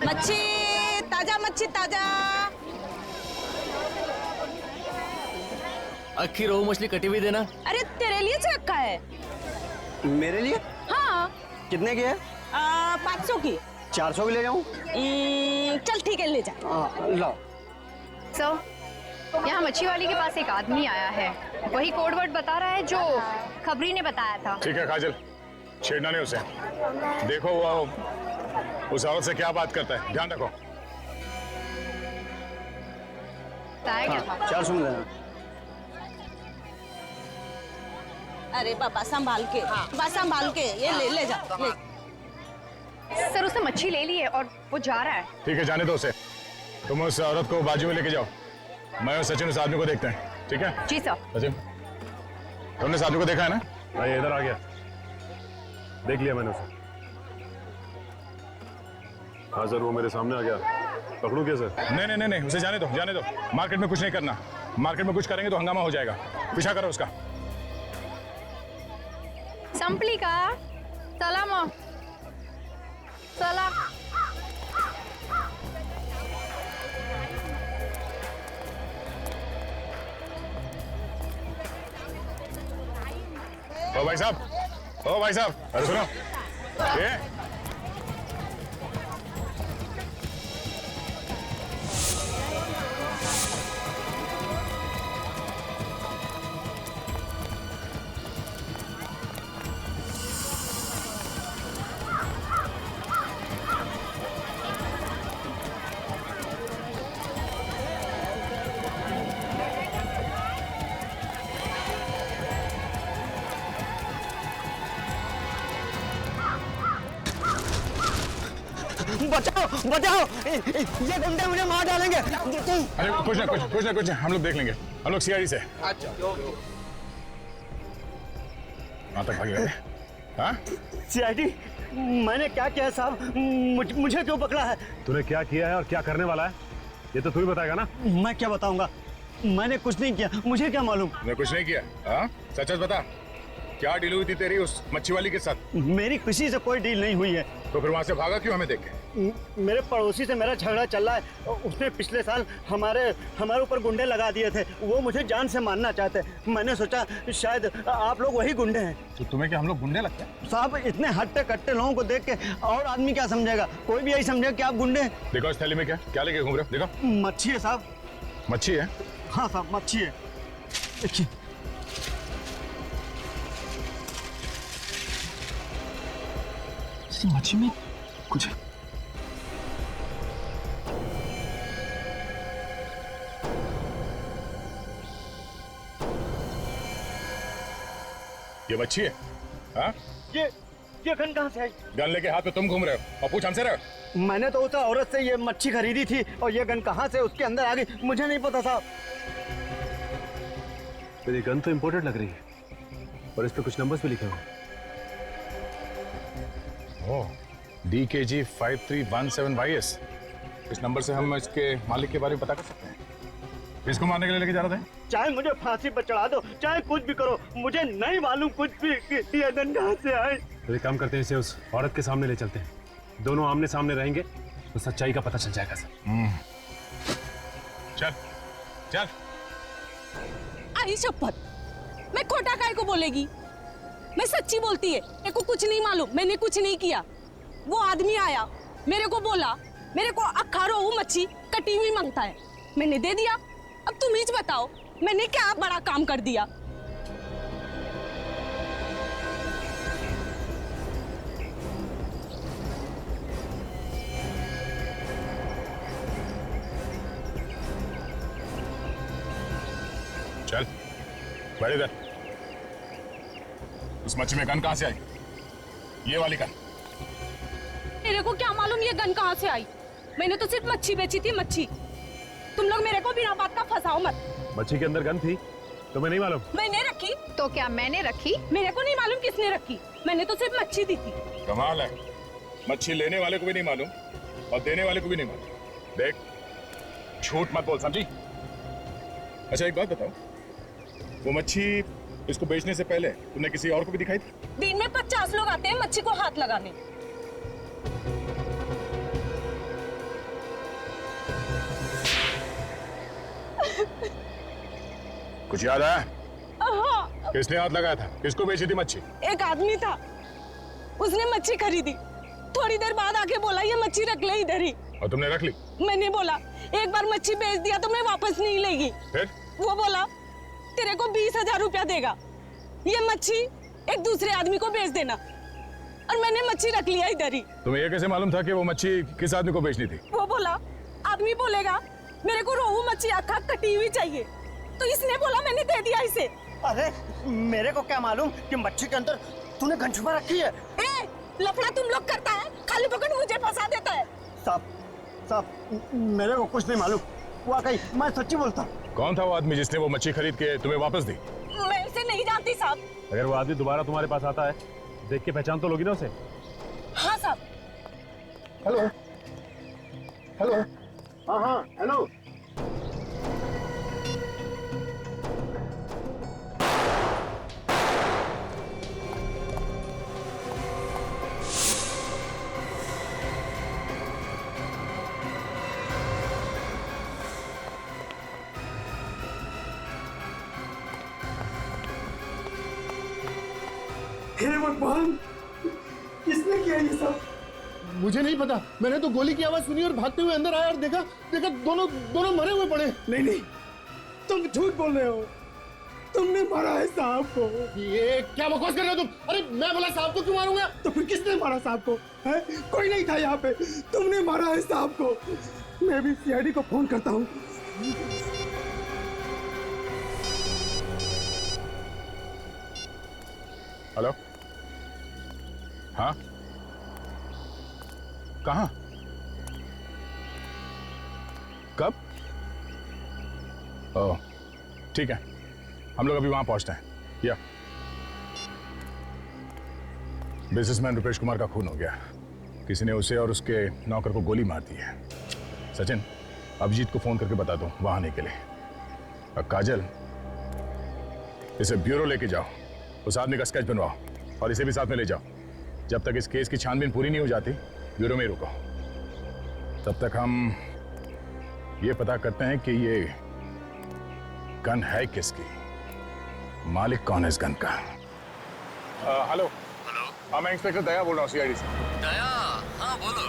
मच्छी ताजा। अक्खी रोहू मछली कटी हुई देना। अरे तेरे लिए से रखा है। मेरे लिए? हाँ। कितने की है? 500 की। 400 की ले जाऊं? चल ठीक है, ले जा। लाओ। यहाँ मच्छी वाली के पास एक आदमी आया है, वही कोड वर्ड बता रहा है जो खबरी ने बताया था। ठीक है काजल, छेड़ना नहीं उसे। देखो वो उस औरत से क्या बात करता है, ध्यान रखो। 400 में देना। अरे बाबा संभाल के, संभाल के, ये ले जा ले। सर उसने मच्छी ले ली है और वो जा रहा है। ठीक है, जाने दो उसे। तुम उस औरत को बाजू में लेके जाओ, मैं और सचिन उस आदमी को देखते हैं। ठीक है जी सर। सचिन, तुमने इस आदमी को देखा है ना? ये इधर आ गया, देख लिया मैंने उसे। हाँ सर, वो मेरे सामने आ गया, पकड़ूं क्या सर? नहीं, उसे जाने दो, जाने दो। मार्केट में कुछ नहीं करना, मार्केट में कुछ करेंगे तो हंगामा हो जाएगा। पीछा करो उसका। संपली का सलाम सलाम। ओ भाई साहब, अरे सुनो ये बचाओ, ये गुंडे मुझे मार डालेंगे। अरे कुछ ना, हम लोग देख लेंगे। हम लोग सीआईडी से। अच्छा। वहां तक भागे। हाँ? सीआईडी? मैंने क्या किया साहब? मुझे क्यों पकड़ा है? तूने क्या किया है और क्या करने वाला है, ये तो तू ही बताएगा ना। मैं क्या बताऊंगा? मैंने कुछ नहीं किया, मुझे क्या मालूम? तूने कुछ नहीं किया? हाँ? सच बता, क्या डील हुई थी तेरी उस मच्छी वाली के साथ? मेरी किसी से कोई डील नहीं हुई है। तो फिर वहां से भागा क्यों हमें देख के? मेरे पड़ोसी से मेरा झगड़ा चल रहा है। उसने पिछले साल हमारे ऊपर गुंडे लगा दिए थे। वो मुझे जान से मारना चाहते। मैंने सोचा शायद आप लोग वही गुंडे हैं। तो तुम्हें क्या हम लोग गुंडे लगते हैं? साहब इतने हट्टे कट्टे लोगों को देख के और आदमी क्या समझेगा? कोई भी यही समझेगा कि आप गुंडे हैं। देखो इस थैली में क्या लेके घूम रहे हो? देखो। मच्छी है साहब। मच्छी है? हाँ साहब, मच्छी है। देखिए। मच्छी में कुछ है। ये मच्छी है? हाँ? ये गन कहाँ से आई? गन लेके हाथ में तुम घूम रहे हो और पूछ हमसे रहे हो? मैंने तो उस औरत से ये मच्छी खरीदी थी और ये गन कहाँ से उसके अंदर आ गई मुझे नहीं पता साहब। मेरी गन तो इम्पोर्टेड लग रही है और इस पे कुछ नंबर्स भी लिखे हुए हैं। DKG 5317YS। इस नंबर से हम इसके मालिक के बारे में पता कर सकते हैं। इसको मारने के लिए लेके जा रहे थे? चाहे मुझे फांसी पर चढ़ा दो, चाहे कुछ भी करो, मुझे नहीं मालूम कुछ भी कि ये गन कहाँ से आए। तो एक काम करते हैं, इसे उस औरत के सामने ले चलते हैं। दोनों आमने सामने रहेंगे तो सच्चाई का पता चल जाएगा सर। चल। आई शपथ, मैं खोटा काय को बोलेगी? मैं सच्ची बोलती है। मेरे को कुछ नहीं मालूम, मैंने कुछ नहीं किया। वो आदमी आया, मेरे को बोला, मेरे को अक्खा रोहू मच्छी कटी हुई मांगता है, मैंने दे दिया। अब तुम ही बताओ, मैंने क्या बड़ा काम कर दिया? चल बैठ इधर। उस मच्छी में गन कहाँ से आई? ये वाली गन। मेरे को क्या मालूम ये गन कहाँ से आई? मैंने तो सिर्फ मच्छी बेची थी, मच्छी। तुम लोग मेरे को बिना बात का फंसाओ मत। मच्छी के अंदर गन थी तुम्हें नहीं मालूम? मैंने रखी तो क्या मैंने रखी? मेरे को नहीं मालूम किसने रखी, मैंने तो सिर्फ मच्छी दी थी। कमाल है, मच्छी लेने वाले को भी नहीं मालूम और देने वाले को भी नहीं मालूम। देख, झूठ मत बोल, समझी? अच्छा एक बात बताओ, वो मच्छी इसको बेचने से पहले तुमने किसी और को भी दिखाई थी? दिन में 50 लोग आते हैं मच्छी को हाथ लगाने। कुछ याद आया? हाँ, किसने हाथ लगाया था? किसको बेची थी मच्छी? एक आदमी था, उसने मच्छी खरीदी, थोड़ी देर बाद आके बोला ये मच्छी रख ले इधर ही। और तुमने रख ली? मैंने बोला एक बार मच्छी बेच दिया तो मैं वापस नहीं लेगी। फिर? वो बोला तेरे को 20,000 रुपया देगा, ये मच्छी एक दूसरे आदमी को बेच देना, और मैंने मच्छी रख लिया इधर ही। तुम्हें ये कैसे मालूम था कि वो मच्छी किस आदमी को बेचनी थी? वो बोला आदमी बोलेगा मेरे को रोहू मच्छी आखा कटी हुई चाहिए, तो इसने बोला मैंने दे दिया इसे। अरे मेरे को क्या मालूम कि मच्छी के अंदर तूने गन छुपा रखी है। ए, लफड़ा तुम लोग करता है, खाली पकड़ मुझे फंसा देता है। साहब मेरे को कुछ नहीं मालूम, वाकई मैं सच्ची बोलता हूँ। कौन था वो आदमी जिसने वो मच्छी खरीद के तुम्हें वापस दी? मैं इसे नहीं जानती साहब। अगर वो आदमी दोबारा तुम्हारे पास आता है, देख के पहचान तो लोगी ना उसे। हाँ साहब। हेलो हेलो, हाँ हाँ हेलो। हे भगवान, किसने किया ये सब? मुझे नहीं पता, मैंने तो गोली की आवाज सुनी और भागते हुए अंदर आया और देखा दोनों मरे हुए पड़े। नहीं, तुम झूठ बोल रहे हो, तुमने मारा है साहब को। ये क्या बकवास कर रहे हो तुम? अरे मैं बोला साहब को क्यों मारूंगा? तो फिर किसने मारा साहब को? है? कोई नहीं था यहाँ पे, तुमने मारा है साहब को। मैं भी सीआईडी को फोन करता हूँ। हेलो, हाँ, कहाँ, कब? ओह, ठीक है, हम लोग अभी वहां पहुंचते हैं। या बिजनेसमैन रुपेश कुमार का खून हो गया, किसी ने उसे और उसके नौकर को गोली मार दी है। सचिन, अभिजीत को फोन करके बता दो वहां आने के लिए। और काजल, इसे ब्यूरो लेके जाओ, उस आदमी का स्केच बनवाओ और इसे भी साथ में ले जाओ। जब तक इस केस की छानबीन पूरी नहीं हो जाती, ब्यूरो में ही रुको। तब तक हम ये पता करते हैं कि ये गन है किसकी, मालिक कौन है इस गन का। Hello hello. हाँ, मैं इंस्पेक्टर दया बोल रहा हूँ सीआईडी से। दया, हाँ बोलो।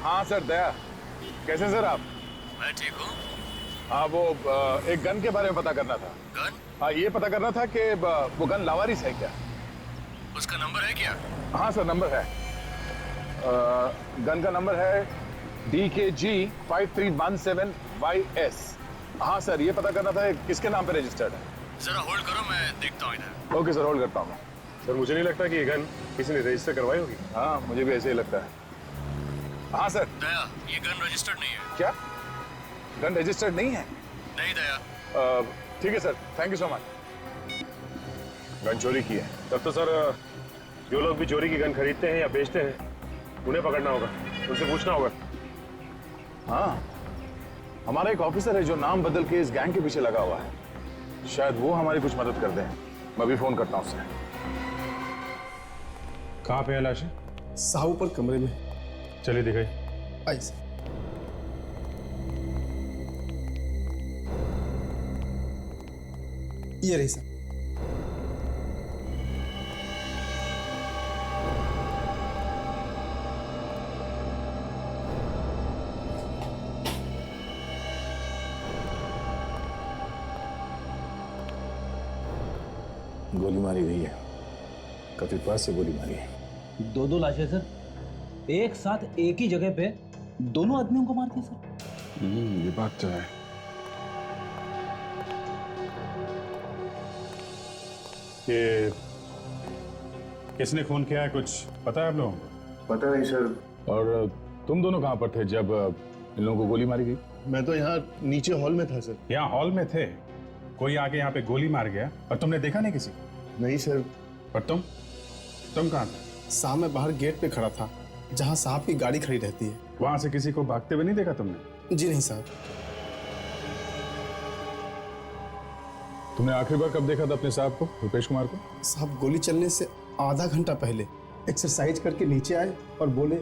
हाँ सर, दया। कैसे सर आप? मैं ठीक हूँ। हाँ, वो एक गन के बारे में पता करना था। गन? हाँ, ये पता करना था कि वो गन लावारिस है क्या? उसका नंबर है क्या? हाँ सर, नंबर है। गन का नंबर है DKG 5317YS। हाँ सर, ये पता करना था किसके नाम पे रजिस्टर्ड है। जरा होल्ड करो, मैं देखता हूँ इधर। ओके सर, होल्ड करता हूँ मैं। सर मुझे नहीं लगता कि ये गन किसी ने रजिस्टर करवाई होगी। हाँ, मुझे भी ऐसे ही लगता है। हाँ सर। दया, ये गन रजिस्टर्ड नहीं है। क्या गन रजिस्टर्ड नहीं है? नहीं दया। ठीक है sir, thank you so much. Gun चोरी की है। तब तो सर जो लोग भी चोरी की गन खरीदते हैं या बेचते हैं, उन्हें पकड़ना होगा, उनसे पूछना होगा। हाँ, हमारा एक ऑफिसर है जो नाम बदल के इस गैंग के पीछे लगा हुआ है, शायद वो हमारी कुछ मदद कर दें। मैं भी फोन करता हूँ उससे। कहाँ पे है लाशें? साहब ऊपर कमरे में। चलिए दिखाई। आई सर। ये रही सर। गोली मारी गई है, काफी पास से गोली मारी है। दो लाशें सर, एक साथ एक ही जगह पे दोनों आदमियों को मार दिया सर। ये बात तो है। ये किसने खून किया है, कुछ पता है आप लोगों को? पता नहीं सर। और तुम दोनों कहाँ पर थे जब इन लोगों को गोली मारी गई? मैं तो यहाँ नीचे हॉल में था सर। यहाँ हॉल में थे, कोई आके यहाँ पे गोली मार गया और तुमने देखा नहीं किसी? नहीं सर। पर तुम कहाँ थे? साहब मैं बाहर गेट पे खड़ा था, जहाँ साहब की गाड़ी खड़ी रहती है। वहां से किसी को भागते हुए नहीं देखा तुमने? जी नहीं साहब। तुमने आखिरी बार कब देखा था अपने साहब को, रुपेश कुमार को? साहब गोली चलने से आधा घंटा पहले एक्सरसाइज करके नीचे आए और बोले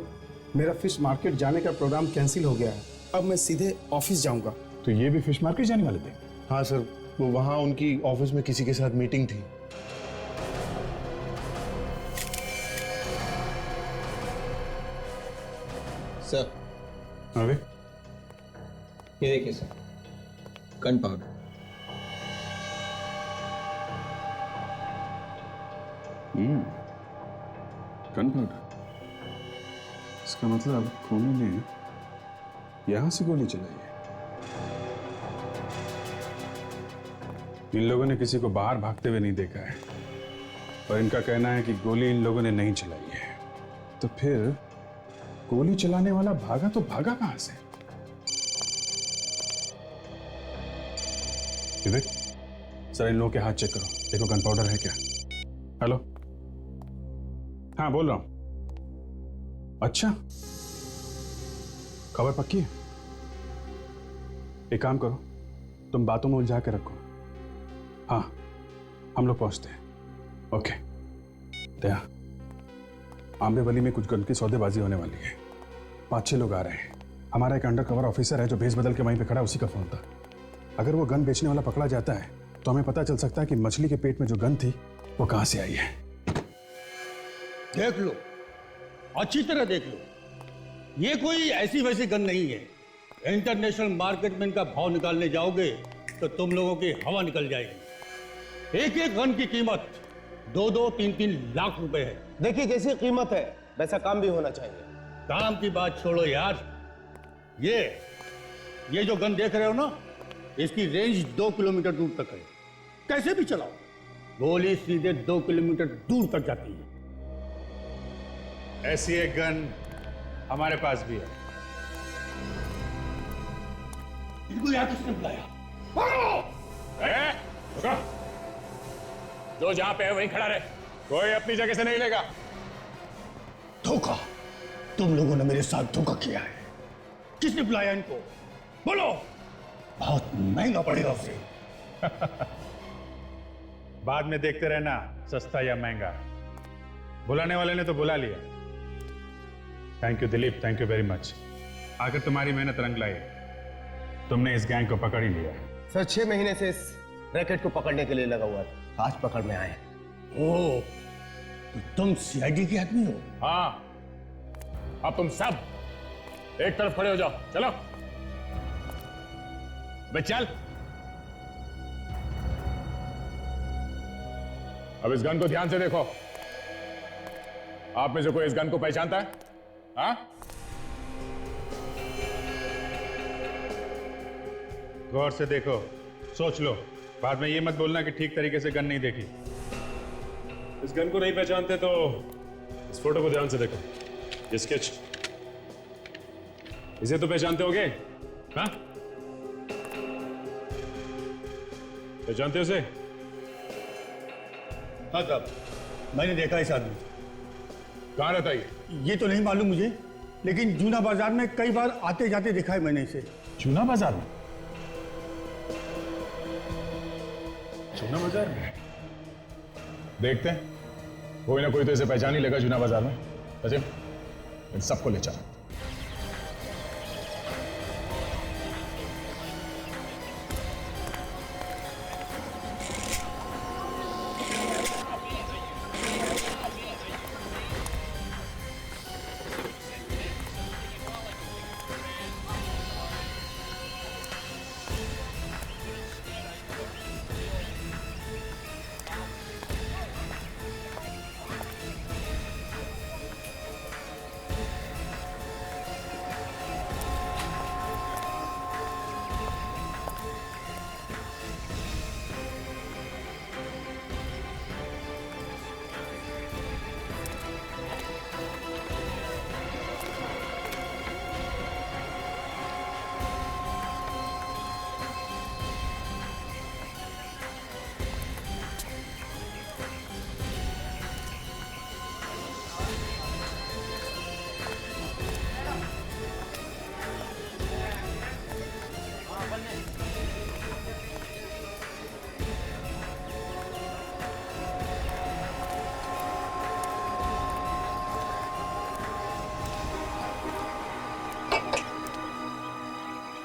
मेरा फिश मार्केट जाने का प्रोग्राम कैंसिल हो गया है, अब मैं सीधे ऑफिस जाऊंगा। तो ये भी फिश मार्केट जाने वाले थे? हाँ सर, वो वहाँ उनकी ऑफिस में किसी के साथ मीटिंग थी। सर अरे ये देखिए sir, gun powder. Gun powder. इसका मतलब खूनी ने यहां से गोली चलाई है। इन लोगों ने किसी को बाहर भागते हुए नहीं देखा है और इनका कहना है कि गोली इन लोगों ने नहीं चलाई है। तो फिर गोली चलाने वाला भागा तो भागा कहां से? विवेक, सर इन लोगों के हाथ चेक करो, देखो गन पाउडर है क्या। हेलो, हाँ बोल रहा हूं। अच्छा, खबर पक्की है? एक काम करो, तुम बातों में उलझा के रखो। हाँ, हम लोग पहुंचते हैं। ओके। दया, आम्बेवली में कुछ गन की सौदेबाजी होने वाली है। 5-6 लोग आ रहे हैं। हमारा एक अंडर कवर ऑफिसर है जो भेस बदल के वहीं पे खड़ा, उसी का फोन था। अगर वो गन बेचने वाला पकड़ा जाता है तो हमें पता चल सकता है कि मछली के पेट में जो गन थी वो कहां से आई है। देख लो, अच्छी तरह देख लो, ये कोई ऐसी वैसी गन नहीं है। इंटरनेशनल मार्केट में इनका भाव निकालने जाओगे तो तुम लोगों की हवा निकल जाएगी। एक एक गन की कीमत 2-2, 3-3 लाख रुपए है। देखिए कैसी कीमत है, वैसा काम भी होना चाहिए। काम की बात छोड़ो यार, ये जो गन देख रहे हो ना, इसकी रेंज 2 किलोमीटर दूर तक है। कैसे भी चलाओ, गोली सीधे 2 किलोमीटर दूर तक जाती है। ऐसी एक गन हमारे पास भी है। इनको यहाँ किसने बुलाया? रुको। जो जहां पे है वहीं खड़ा रहे, कोई अपनी जगह से नहीं लेगा। धोखा, तुम लोगों ने मेरे साथ धोखा किया है। किसने बुलाया इनको? बोलो, बहुत महंगा पड़ेगा उसे। बाद में देखते रहना सस्ता या महंगा। बुलाने वाले ने तो बुला लिया। Thank you Dilip, thank you very much. आखिर तुम्हारी मेहनत रंग लाई, तुमने इस गैंग को पकड़ ही लिया। सर 6 महीने से इस रैकेट को पकड़ने के लिए लगा हुआ था, आज पकड़ में आए। ओह, तो तुम सीआईडी के आदमी हो? हाँ, अब तुम सब एक तरफ खड़े हो जाओ। चलो बे चल। अब इस गन को ध्यान से देखो। आप में से कोई इस गन को पहचानता है? हाँ? गौर से देखो, सोच लो, बाद में ये मत बोलना कि ठीक तरीके से गन नहीं देखी। इस गन को नहीं पहचानते तो इस फोटो को ध्यान से देखो, ये स्केच, इसे तो पहचानते होगे? हाँ, पहचानते हो उसे? हाँ साहब, मैंने देखा इस आदमी। कहां रहता है ये तो नहीं मालूम मुझे, लेकिन जूना बाजार में कई बार आते जाते देखा है मैंने इसे। जूना बाजार में? जूना बाजार में देखते हैं, कोई ना कोई तो इसे पहचान ही लेगा जूना बाजार में। सचिन, इन सबको ले चल।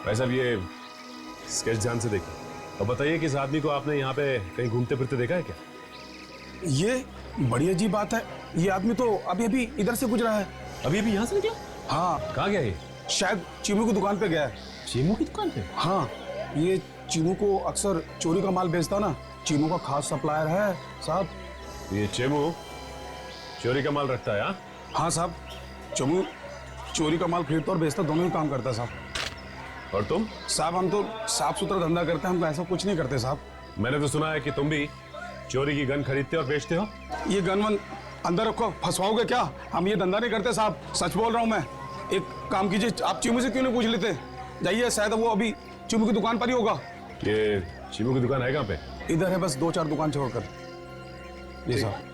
भाई साहब, ये स्केच ध्यान से देखिए और बताइए कि इस आदमी को आपने यहाँ पे कहीं घूमते फिरते देखा है क्या? ये बड़ी अजीब बात है, ये आदमी तो अभी अभी इधर से गुजरा है। अभी अभी यहाँ से निकला? हाँ। कहाँ गया ये? शायद चीमू की दुकान पे गया है। चीमू की दुकान पे? हाँ, ये चीमू को अक्सर चोरी का माल बेचता ना, चीमू का खास सप्लायर है साहब। ये चीमू चोरी का माल रखता है? हाँ हाँ साहब, चीमू चोरी का माल खरीदता और बेचता दोनों ही काम करता है साहब। और तुम? साहब हम तो साफ सुथरा धंधा करते हैं, हम ऐसा कुछ नहीं करते साहब। मैंने तो सुना है कि तुम भी चोरी की गन खरीदते और बेचते हो। ये गन वन अंदर रखो, फंसवाओगे क्या? हम ये धंधा नहीं करते साहब, सच बोल रहा हूँ मैं। एक काम कीजिए, आप चीमू से क्यों नहीं पूछ लेते? जाइए, शायद वो अभी चीमू की दुकान पर ही होगा। ये चीमू की दुकान है कहाँ पे? इधर है, बस 2-4 दुकान छोड़कर। जी साहब।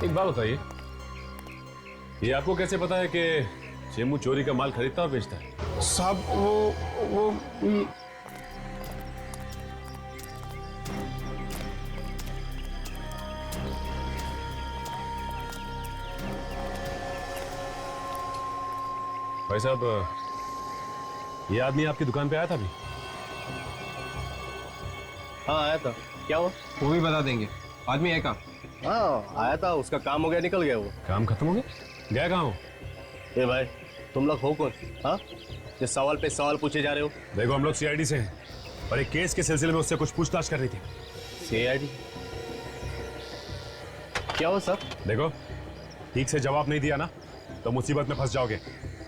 एक बात बताइए, ये आपको कैसे पता है कि चीमू चोरी का माल खरीदता और बेचता है? साहब वो भाई साहब, ये आदमी आपकी दुकान पे आया था अभी? हाँ आया था। क्या हुआ? वो भी बता देंगे। आदमी है कहाँ? हाँ आया था, उसका काम हो गया, निकल गया वो। काम खत्म हो गया? गया कहाँ हो? ए भाई, तुम लोग हो कौन? हाँ, ये सवाल पे सवाल पूछे जा रहे हो। देखो, हम लोग सीआईडी से हैं और एक केस के सिलसिले में उससे कुछ पूछताछ कर रही थी। सीआईडी? क्या हुआ सर? देखो, ठीक से जवाब नहीं दिया ना तो मुसीबत में फंस जाओगे।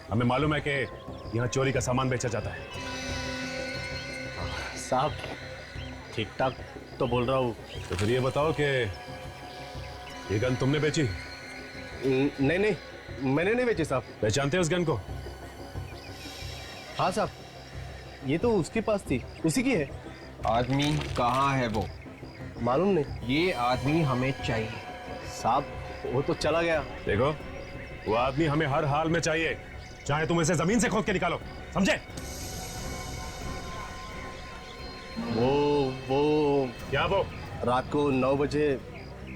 हमें मालूम है कि यहाँ चोरी का सामान बेचा जाता है। साहब ठीक ठाक तो बोल रहा हूँ। तो फिर ये बताओ कि ये गन तुमने बेची? नहीं नहीं, मैंने नहीं बेची साहब। पहचानते हो उस गन को? हाँ साहब, ये तो उसके पास थी, उसी की है। आदमी कहाँ है वो? मालूम नहीं। ये आदमी हमें चाहिए। साहब वो तो चला गया। देखो, वो आदमी हमें हर हाल में चाहिए, चाहे तुम इसे जमीन से खोद के निकालो, समझे? वो क्या वो? रात को 9 बजे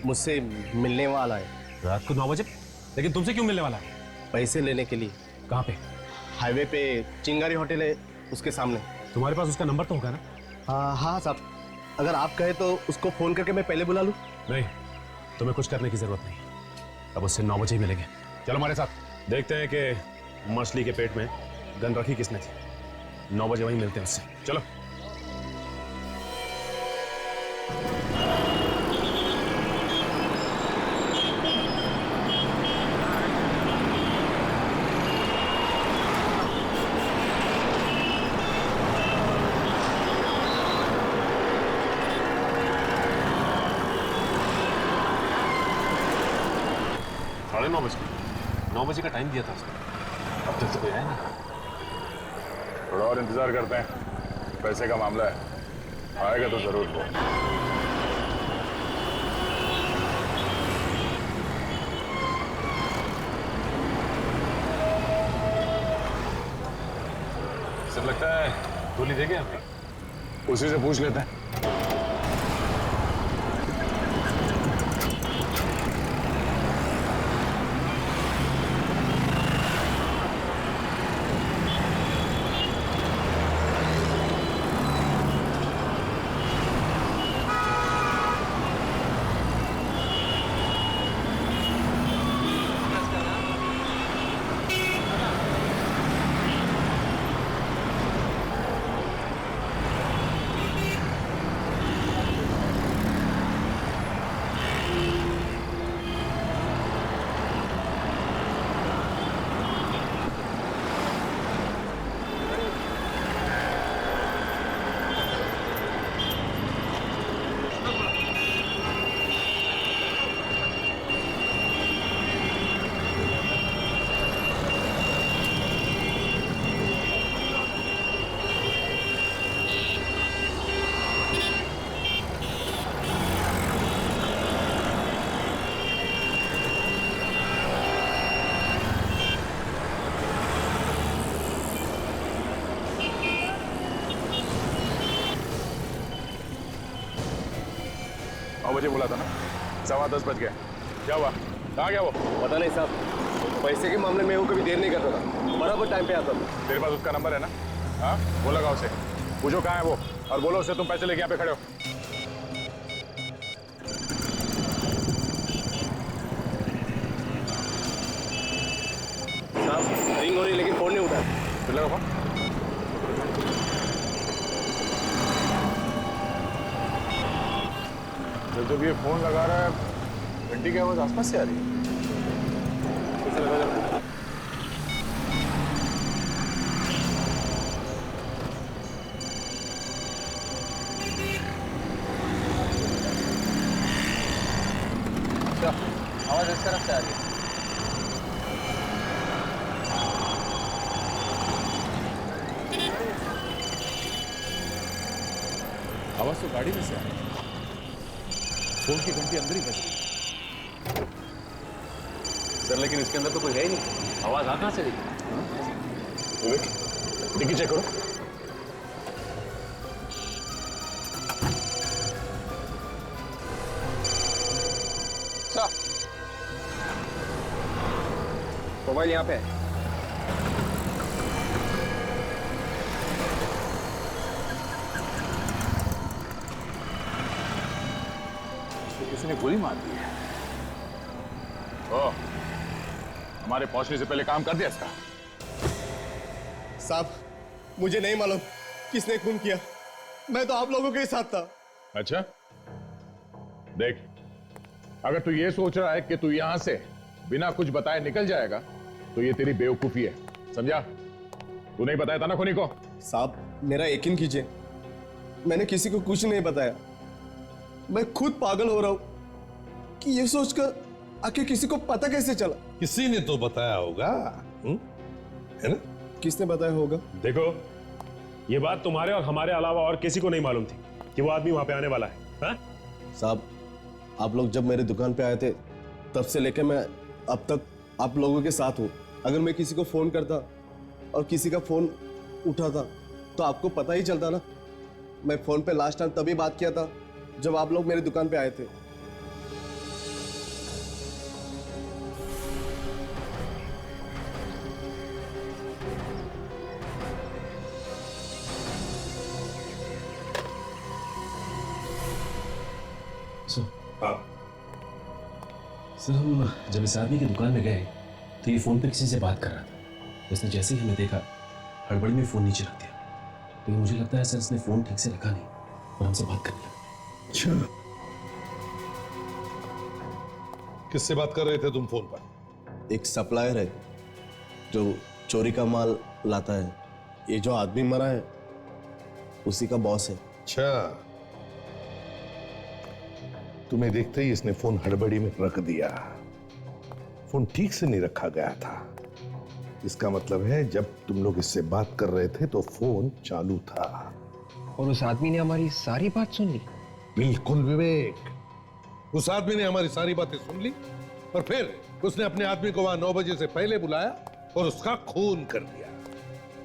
मुझसे मिलने वाला है। रात को 9 बजे? लेकिन तुमसे क्यों मिलने वाला है? पैसे लेने के लिए। कहाँ पे? हाईवे पे चिंगारी होटल है, उसके सामने। तुम्हारे पास उसका नंबर तो होगा ना? हाँ साहब, अगर आप कहे तो उसको फोन करके मैं पहले बुला लूं। नहीं, तुम्हें कुछ करने की जरूरत नहीं, अब उससे 9 बजे ही मिलेंगे। चलो हमारे साथ, देखते हैं कि मछली के पेट में गन रखी किसने थी। 9 बजे वहीं मिलते हैं उससे। चलो। साढ़े 9 बजे? 9 बजे का टाइम दिया था उसने, अब तक तो कोई आया नहीं। थोड़ा और इंतजार करते हैं, पैसे का मामला है, आएगा तो जरूर वो। सब लगता है गोली देंगे हमें। उसी से पूछ लेते हैं। मुझे बोला था ना, 10:15 बज गया। क्या हुआ? कहाँ गया वो? पता नहीं साहब, पैसे के मामले में वो कभी देर नहीं करता था, बराबर टाइम पे आता था। तेरे पास उसका नंबर है ना? हाँ, वो लगाओ उसे, पूछो कहाँ है वो, और बोलो उसे तुम पैसे लेके यहाँ पे खड़े हो। साहब रिंग हो रही लेकिन फोन नहीं उठाया। फिर लगाओ फोन। जब ये फोन लगा रहा है, घंटी की आवाज आसपास से आ रही है। अच्छा, आवाज इस तरफ से आ रही है। आवाज तो गाड़ी में से आ रही है। फोन की घंटी अंदर ही बज रही सर, लेकिन इसके अंदर तो कोई है ही नहीं, आवाज आ कहां से रही? डिक्की चेक करो। मोबाइल यहाँ पे है। किसी ने गोली मार दी है। ओह, हमारे पहुंचने से पहले काम कर दिया इसका। साहब मुझे नहीं मालूम किसने खून किया, मैं तो आप लोगों के साथ था। अच्छा, देख, अगर तू ये सोच रहा है कि तू यहां से बिना कुछ बताए निकल जाएगा तो ये तेरी बेवकूफी है, समझा? तू नहीं बताया था ना खूनी को? साहब मेरा यकीन कीजिए, मैंने किसी को कुछ नहीं बताया। मैं खुद पागल हो रहा हूं कि ये सोचकर आखिर किसी को पता कैसे चला। किसी ने तो बताया होगा, है ना? किसने बताया होगा? देखो, ये बात तुम्हारे और हमारे अलावा और किसी को नहीं मालूम थी कि वो आदमी वहां पे आने वाला है। हा? साहब आप लोग जब मेरे दुकान पे आए थे तब से लेकर मैं अब तक आप लोगों के साथ हूं। अगर मैं किसी को फोन करता और किसी का फोन उठाता तो आपको पता ही चलता ना। मैं फोन पे लास्ट टाइम तभी बात किया था जब आप लोग मेरी दुकान पे आए थे। सर, हम जब इस आदमी की दुकान में गए तो ये फोन पे किसी से बात कर रहा था। उसने जैसे ही हमें देखा हड़बड़ी में फोन नीचे रख दिया। लेकिन मुझे लगता है सर इसने फोन ठीक से रखा नहीं और हमसे बात करने लगा। अच्छा, किससे बात कर रहे थे तुम फोन पर? एक सप्लायर है जो चोरी का माल लाता है। ये जो आदमी मरा है उसी का बॉस है। अच्छा, तुम्हें देखते ही इसने फोन हड़बड़ी में रख दिया। फोन ठीक से नहीं रखा गया था। इसका मतलब है जब तुम लोग इससे बात कर रहे थे तो फोन चालू था। और उस आदमी ने हमारी सारी बात सुन ली। बिल्कुल विवेक, उस आदमी ने हमारी सारी बातें सुन ली और फिर उसने अपने आदमी को वहां 9 बजे से पहले बुलाया और उसका खून कर दिया।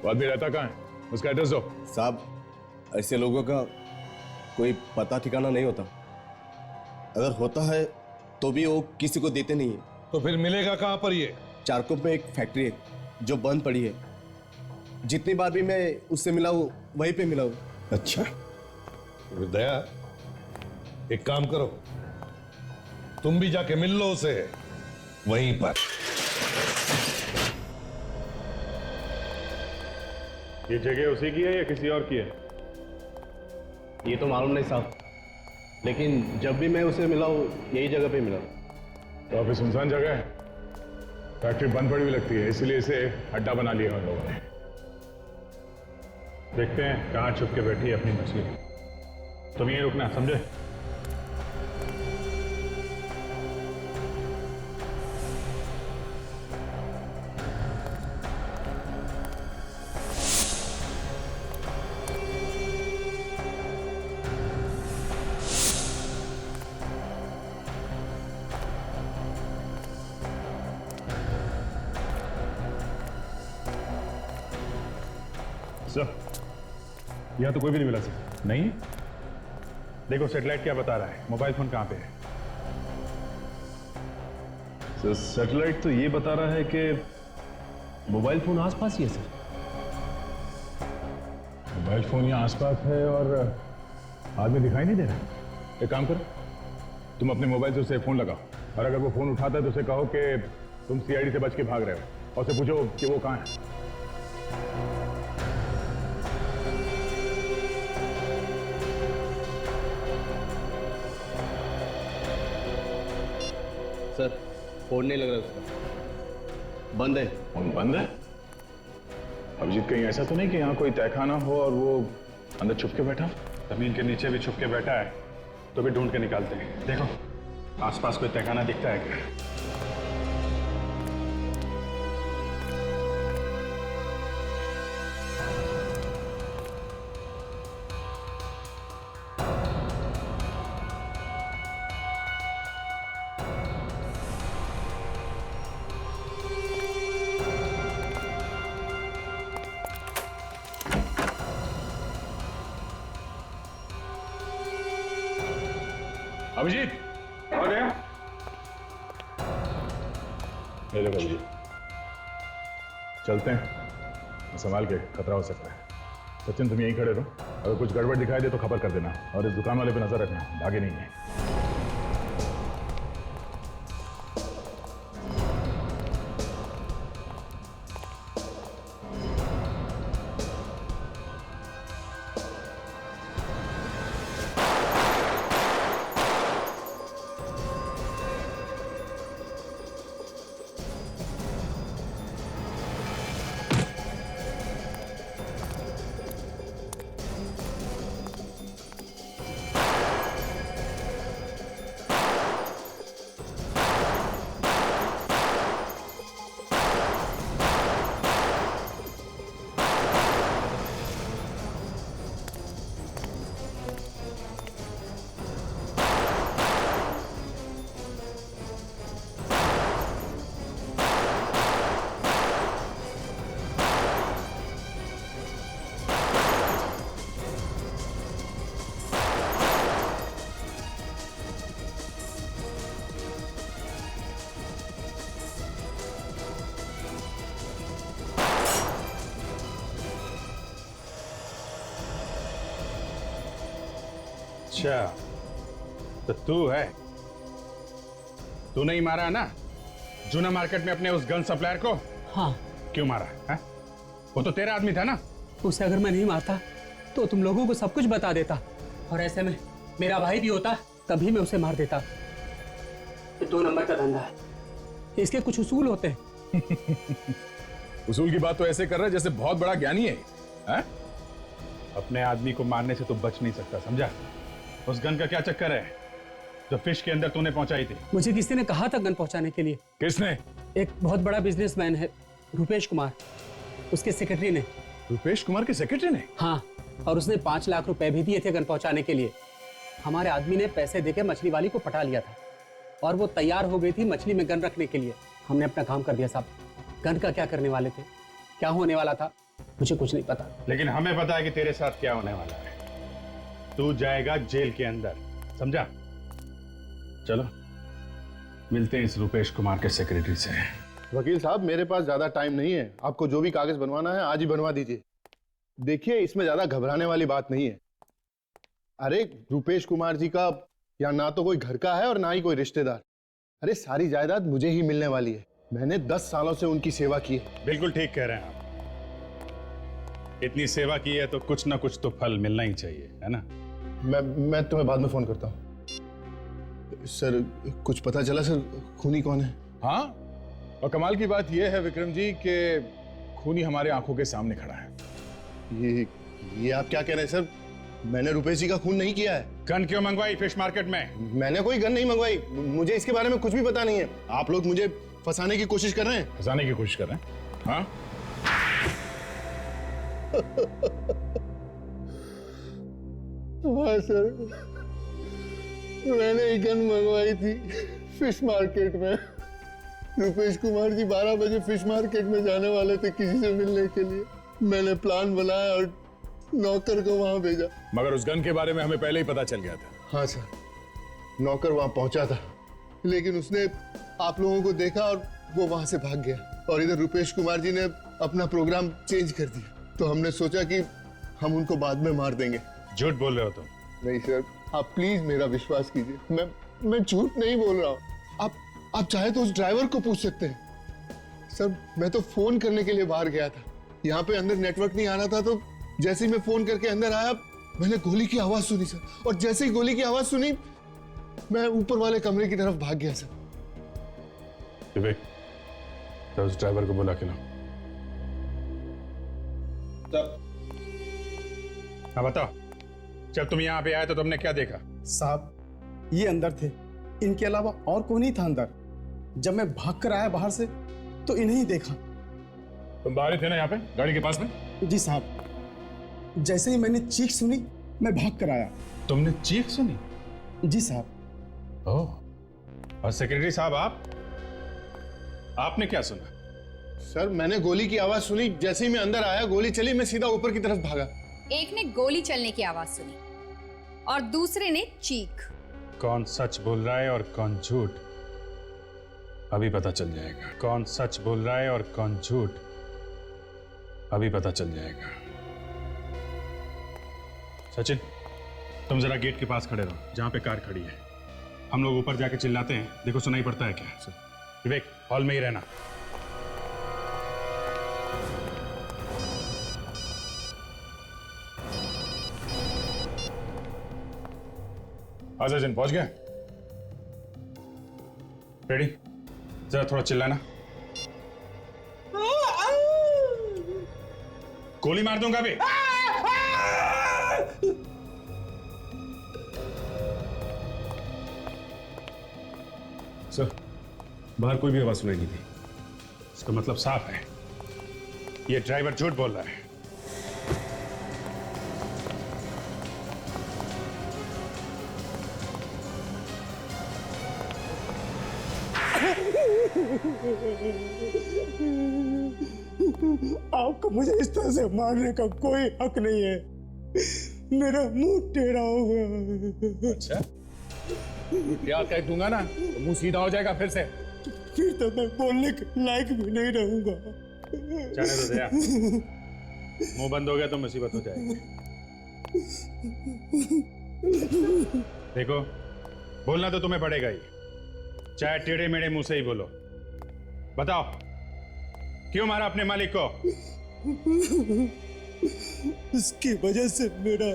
वो आदमी रहता कहाँ है? उसका एड्रेस दो। साहब ऐसे लोगों का कोई पता ठिकाना नहीं होता। अगर होता है तो भी वो किसी को देते नहीं है। तो फिर मिलेगा कहां पर ये? चारकोप में एक फैक्ट्री है जो बंद पड़ी है। जितनी बार भी मैं उससे मिला हूं वहीं पे मिला हूं। अच्छा, दया, एक काम करो, तुम भी जाके मिल लो उसे वहीं पर। ये जगह उसी की है या किसी और की है? ये तो मालूम नहीं साहब, लेकिन जब भी मैं उसे मिला हूं यही जगह पे मिला। तो ऑफिस सुनसान जगह है, फैक्ट्री बंद पड़ी हुई लगती है, इसलिए इसे अड्डा बना लिया उन लोगों ने। देखते हैं कहाँ छुप के बैठी है अपनी मछली। तुम यहीं रुकना, समझे? यहाँ तो कोई भी नहीं मिला सर। नहीं? देखो सेटेलाइट क्या बता रहा है, मोबाइल फोन कहाँ पे है? सर सैटेलाइट तो ये बता रहा है कि मोबाइल फोन आसपास ही है सर। मोबाइल फोन यहाँ आसपास है और आदमी दिखाई नहीं दे रहा। एक काम करो, तुम अपने मोबाइल से उसे फोन लगाओ और अगर वो फोन उठाता है तो उसे कहो कि तुम सीआईडी से बच के भाग रहे हो और उसे पूछो कि वो कहाँ है। सर फोन नहीं लग रहा उसका, बंद है। फोन बंद है? अभिजीत कहीं ऐसा तो नहीं कि यहाँ कोई तहखाना हो और वो अंदर छुप के बैठा? जमीन के नीचे भी छुप के बैठा है तो भी ढूंढ के निकालते हैं। देखो आसपास कोई तहखाना दिखता है क्या? अभिजीत आ गया? ले लो अभिजीत, चलते हैं, संभाल के, खतरा हो सकता है। सचिन तुम यहीं खड़े रहो, अगर कुछ गड़बड़ दिखाई दे तो खबर कर देना और इस दुकान वाले पे नजर रखना, भागे नहीं है। अच्छा तो तू है, तू नहीं मारा ना जूना मार्केट में अपने उस गन सप्लायर को? हाँ। क्यों मारा है? वो तो तेरा आदमी था ना। उसे अगर मैं नहीं मारता तो तुम लोगों को सब कुछ बता देता, और ऐसे में मेरा भाई भी होता तभी मैं उसे मार देता। ये 2 नंबर का धंधा है, इसके कुछ उसूल होते हैं। उसूल की बात तो ऐसे कर रहा है जैसे बहुत बड़ा ज्ञानी है? अपने आदमी को मारने से तो बच नहीं सकता, समझा? उस गन का क्या चक्कर है जो फिश के अंदर तूने पहुंचाई थी? मुझे किसी ने कहा था गन पहुंचाने के लिए। किसने? एक बहुत बड़ा बिजनेसमैन है, रुपेश कुमार, उसके सेक्रेटरी ने। रुपेश कुमार के सेक्रेटरी ने? हाँ, और उसने 5 लाख रुपए भी दिए थे गन पहुंचाने के लिए। हमारे आदमी ने पैसे देके मछली वाली को पटा लिया था और वो तैयार हो गई थी मछली में गन रखने के लिए। हमने अपना काम कर दिया साहब। गन का क्या करने वाले थे, क्या होने वाला था, मुझे कुछ नहीं पता। लेकिन हमें पता है कि तेरे साथ क्या होने वाला है। तू जाएगा जेल के अंदर, समझा? चलो मिलते हैं इस रुपेश कुमार के सेक्रेटरी से। वकील साहब मेरे पास ज्यादा टाइम नहीं है, आपको जो भी कागज बनवाना है आज ही बनवा दीजिए। देखिए इसमें ज्यादा घबराने वाली बात नहीं है। अरे रुपेश कुमार जी का यहाँ ना तो कोई घर का है और ना ही कोई रिश्तेदार। अरे सारी जायदाद मुझे ही मिलने वाली है, मैंने 10 सालों से उनकी सेवा की है। बिल्कुल ठीक कह रहे हैं आप, इतनी सेवा की है तो कुछ ना कुछ तो फल मिलना ही चाहिए, है ना? मैं तुम्हें बाद में फोन करता हूँ। सर कुछ पता चला सर खूनी कौन है? हाँ, और कमाल की बात यह है विक्रम जी कि खूनी हमारे आंखों के सामने खड़ा है। ये आप क्या कह रहे हैं सर? मैंने रुपेश जी का खून नहीं किया है। गन क्यों मंगवाई फिश मार्केट में? मैंने कोई गन नहीं मंगवाई, मुझे इसके बारे में कुछ भी पता नहीं है। आप लोग मुझे फंसाने की कोशिश कर रहे हैं। फंसाने की कोशिश कर रहे हैं? हाँ हाँ सर, मैंने एक गन मंगवाई थी फिश मार्केट में। रुपेश कुमार जी 12 बजे फिश मार्केट में जाने वाले थे किसी से मिलने के लिए। मैंने प्लान बनाया और नौकर को वहां भेजा। मगर उस गन के बारे में हमें पहले ही पता चल गया था। हाँ सर, नौकर वहां पहुंचा था लेकिन उसने आप लोगों को देखा और वो वहां से भाग गया। और इधर रुपेश कुमार जी ने अपना प्रोग्राम चेंज कर दिया, तो हमने सोचा कि हम उनको बाद में मार देंगे। झूठ बोल रहे हो तुम? नहीं सर, आप प्लीज मेरा विश्वास कीजिए, मैं झूठ नहीं बोल रहा हूँ। आप चाहे तो उस ड्राइवर को पूछ सकते हैं। सर मैं तो फोन करने के लिए बाहर गया था, यहाँ पे अंदर नेटवर्क नहीं आ रहा था, तो जैसे ही मैं फोन करके अंदर आया मैंने गोली की आवाज सुनी सर, और जैसे ही गोली की आवाज सुनी मैं ऊपर वाले कमरे की तरफ भाग गया सर। विवेक, तो उस ड्राइवर को बुला के लाओ। हाँ बताओ, जब तुम यहाँ पे आए तो तुमने क्या देखा? साहब ये अंदर थे, इनके अलावा और कोई नहीं था अंदर। जब मैं भाग कर आया बाहर से तो इन्हें ही देखा। तुम बाहर ही थे ना यहाँ पे गाड़ी के पास में? जी साहब, जैसे ही मैंने चीख सुनी मैं भाग कर आया। तुमने चीख सुनी? जी साहब। ओह, और सेक्रेटरी साहब आपने क्या सुना? सर मैंने गोली की आवाज सुनी, जैसे ही मैं अंदर आया गोली चली, मैं सीधा ऊपर की तरफ भागा। एक ने गोली चलने की आवाज सुनी और दूसरे ने चीख। कौन सच बोल रहा है और कौन झूठ, अभी पता चल जाएगा। कौन सच बोल रहा है और कौन झूठ, अभी पता चल जाएगा। सचिन, तुम जरा गेट के पास खड़े रहो जहां पे कार खड़ी है। हम लोग ऊपर जाके चिल्लाते हैं, देखो सुनाई पड़ता है क्या। विवेक, हॉल में ही रहना। सचिन पहुंच गया? रेडी? जरा थोड़ा चिल्लाना। गोली मार दूंगा अभी। सर, बाहर कोई भी आवाज सुनाई नहीं थी। इसका मतलब साफ है, ये ड्राइवर झूठ बोल रहा है। आपको मुझे इस तरह से मारने का कोई हक नहीं है। मेरा मुंह टेढ़ा हो गया। अच्छा, प्यार कह दूंगा ना तो मुंह सीधा हो जाएगा फिर से। फिर तो मैं बोलने के लायक भी नहीं रहूंगा। जाने दो दया, मुंह बंद हो गया तो मुसीबत हो जाएगी। देखो, बोलना तो तुम्हें पड़ेगा ही, चाहे टेढ़े मेढ़े मुंह से ही बोलो। बताओ, क्यों मारा अपने मालिक को? इसकी वजह से मेरा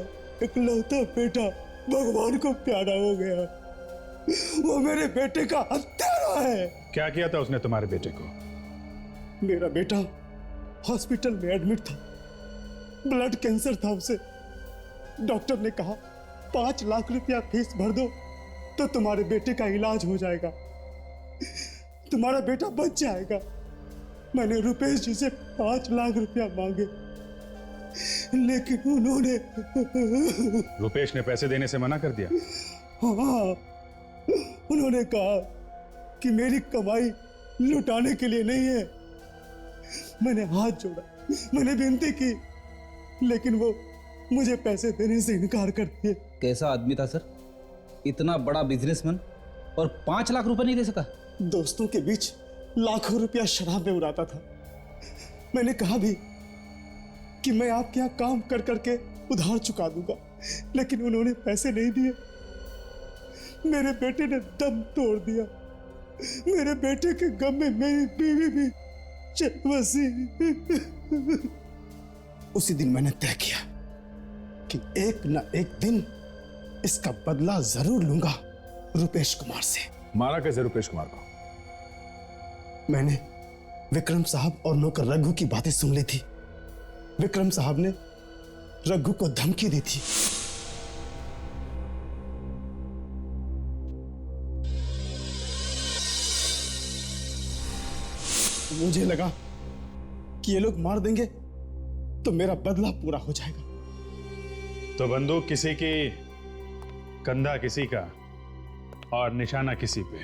इकलौता बेटा भगवान को प्यारा हो गया। वो मेरे बेटे का हत्यारा है। क्या किया था उसने तुम्हारे बेटे को? मेरा बेटा हॉस्पिटल में एडमिट था, ब्लड कैंसर था उसे। डॉक्टर ने कहा 5 लाख रुपया फीस भर दो तो तुम्हारे बेटे का इलाज हो जाएगा, तुम्हारा बेटा बच जाएगा। मैंने रुपेश जी से 5 लाख रुपया मांगे, लेकिन उन्होंने रुपेश ने पैसे देने से मना कर दिया? हाँ, उन्होंने कहा कि मेरी कमाई लुटाने के लिए नहीं है। मैंने हाथ जोड़ा, मैंने विनती की, लेकिन वो मुझे पैसे देने से इनकार कर दिए। कैसा आदमी था सर, इतना बड़ा बिजनेसमैन और 5 लाख रुपए नहीं दे सका? दोस्तों के बीच लाखों रुपया शराब में उड़ाता था। मैंने कहा भी कि मैं आपके यहाँ काम कर करके उधार चुका दूंगा, लेकिन उन्होंने पैसे नहीं दिए। मेरे बेटे ने दम तोड़ दिया। मेरे बेटे के गम में मेरी बीवी भी चल बसी। उसी दिन मैंने तय किया कि एक न एक दिन इसका बदला जरूर लूंगा रुपेश कुमार से। मारा कैसे रुपेश कुमार को? मैंने विक्रम साहब और नौकर रघु की बातें सुन ली थी। विक्रम साहब ने रघु को धमकी दी थी। मुझे लगा कि ये लोग मार देंगे तो मेरा बदला पूरा हो जाएगा। तो बंदूक किसी की, कंधा किसी का और निशाना किसी पे।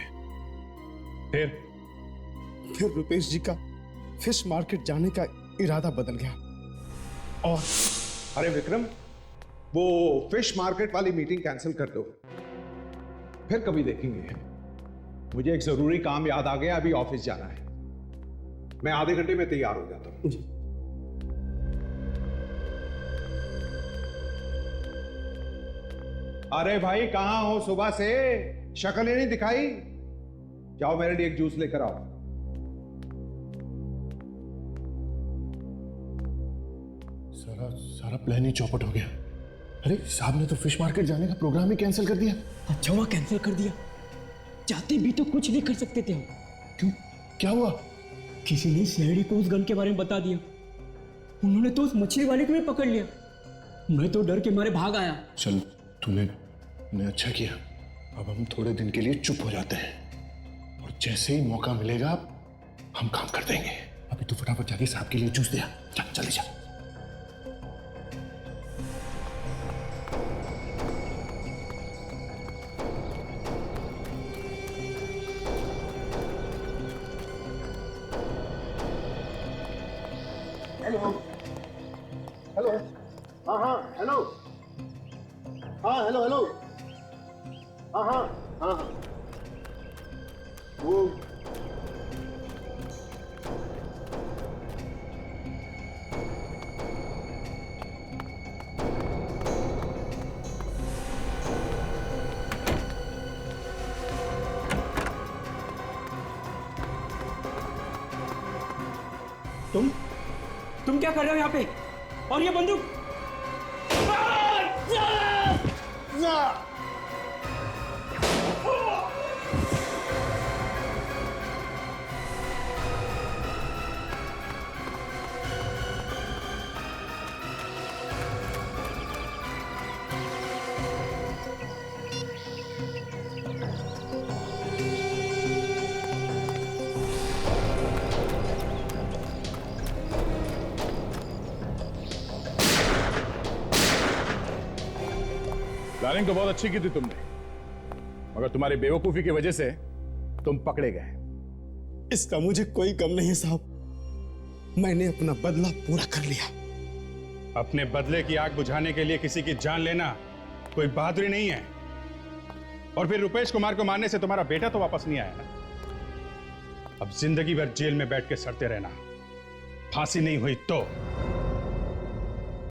फिर रुपेश जी का फिश मार्केट जाने का इरादा बदल गया। और अरे विक्रम, वो फिश मार्केट वाली मीटिंग कैंसिल कर दो, फिर कभी देखेंगे। मुझे एक जरूरी काम याद आ गया, अभी ऑफिस जाना है। मैं आधे घंटे में तैयार हो जाता हूं। अरे भाई कहां हो सुबह से? शक्ल ही नहीं दिखाई। जाओ मेरे लिए एक जूस लेकर आओ। सारा प्लान ही चौपट हो गया। अरे साहब ने तो फिश मार्केट जाने का प्रोग्राम ही कैंसिल कर दिया। अच्छा हुआ कैंसिल कर दिया, चाहते भी तो कुछ भी कर सकते थे हम। क्यों, क्या हुआ? किसी ने सीआईडी को उस गन के बारे में बता दिया। उन्होंने तो उस मछली वाले को भी पकड़ लिया। मैं तो डर के मारे भाग आया। चल, तूने अच्छा किया। अब हम थोड़े दिन के लिए चुप हो जाते हैं और जैसे ही मौका मिलेगा हम काम कर देंगे। अभी तू फटाफट जाके साहब के लिए जूस दिया। चल जल्दी जा। हेलो हेलो, हाँ हेलो, हाँ हेलो, हाँ वो तुम क्या कर रहे हो यहाँ पे? और ये बंदूक? प्लानिंग तो बहुत अच्छी की थी तुमने, मगर तुम्हारी बेवकूफी की वजह से तुम पकड़े गए। इसका मुझे कोई गम नहीं है साहब। मैंने अपना बदला पूरा कर लिया। अपने बदले की आग बुझाने के लिए किसी की जान लेना कोई बहादुरी नहीं है। और फिर रुपेश कुमार को मारने से तुम्हारा बेटा तो वापस नहीं आया ना। अब जिंदगी भर जेल में बैठ के सड़ते रहना, फांसी नहीं हुई तो